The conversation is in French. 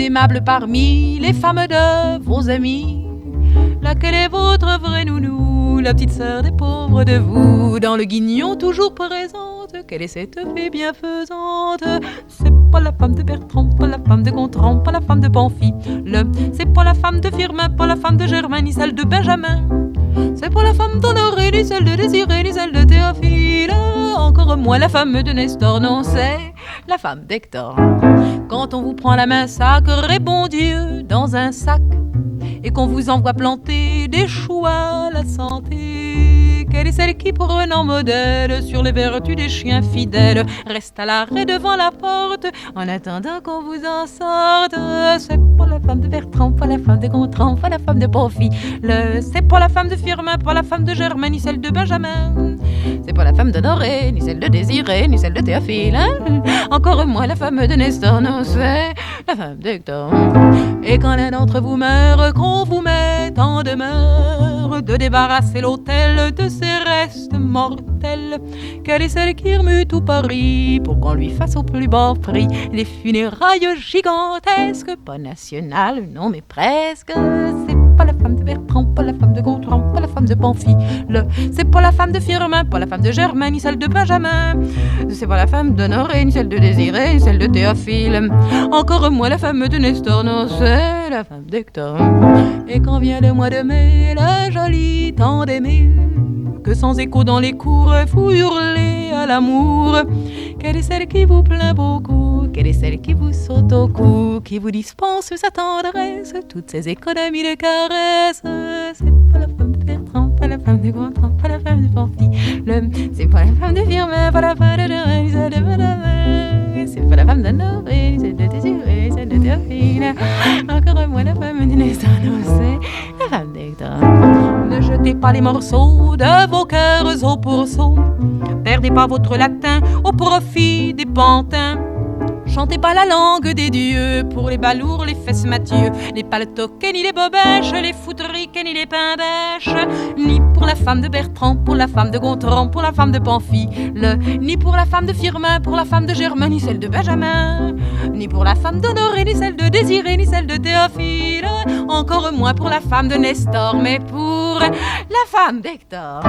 aimable parmi les femmes de vos amis? Laquelle est votre vraie nounou, la petite sœur des pauvres de vous? Dans le guignon toujours présente, quelle est cette fée bienfaisante? C'est pas la femme de Bertrand, pas la femme de Gontran, pas la femme de Pamphile. C'est pas la femme de Firmin, pas la femme de Germain, ni celle de Benjamin. C'est pas la femme d'Honoré, ni celle de Désiré, ni celle de Théophile. Encore moins la femme de Nestor, non, c'est la femme d'Hector. Quand on vous prend la main sacrée, bon Dieu, dans un sac, et qu'on vous envoie planter des choux à la santé, quelle est celle qui, prenant modèle sur les vertus des chiens fidèles, reste à l'arrêt devant la porte en attendant qu'on vous en sorte? C'est pas la femme de Bertrand, pas la femme de Gontran, pas la femme de Pamphile. C'est pas la femme de Firmin, pas la femme de Germain, ni celle de Benjamin. C'est pas la femme d'Honoré, ni celle de Désiré, ni celle de Théophile. Encore moins la femme de Nestor, non, c'est la femme d'Hector. Et quand l'un d'entre vous meurt, qu'on vous met en demeure de débarrasser l'autel de ses restes mortels, quelle est celle qui remue tout Paris pour qu'on lui fasse au plus bas prix des funérailles gigantesques? Pas nationales, non mais presque. C'est pas la femme de Bertrand, pas la femme de Gontran, pas la femme de Pamphile. C'est pas la femme de Firmin, pas la femme de Germain, ni celle de Benjamin. C'est pas la femme d'Honoré, ni celle de Désiré, ni celle de Théophile. Encore moins la femme de Nestor, non, c'est la femme d'Hector. Et quand vient le mois de mai, la jolie temps d'aimer, que sans écho dans les cours, vous hurlez à l'amour. Quelle est celle qui vous plaint beaucoup? Quelle est celle qui vous saute au cou, qui vous dispense sa tendresse, toutes ces économies de caresses? C'est pas la femme de Bertrand, pas la femme de Gontran, pas la femme de Pamphile. C'est pas la femme de Firmin, pas la femme de c'est pas la femme d'Honoré, ni celle de Désiré, celle de Théophile. Encore moins la femme de Nestor, non, c'est la femme d'Hector. Ne jetez pas les morceaux de vos cœurs au pourceau. Perdez pas votre latin au profit des pantins. Chantez pas la langue des dieux pour les balourds, les fesses Mathieu, les paletoquets, ni les bobèches, les foutriques, ni les pain-bêches, ni pour la femme de Bertrand, pour la femme de Gontran, pour la femme de Pamphile, ni pour la femme de Firmin, pour la femme de Germain, ni celle de Benjamin, ni pour la femme d'Honoré, ni celle de Désiré, ni celle de Théophile, encore moins pour la femme de Nestor, mais pour la femme d'Hector.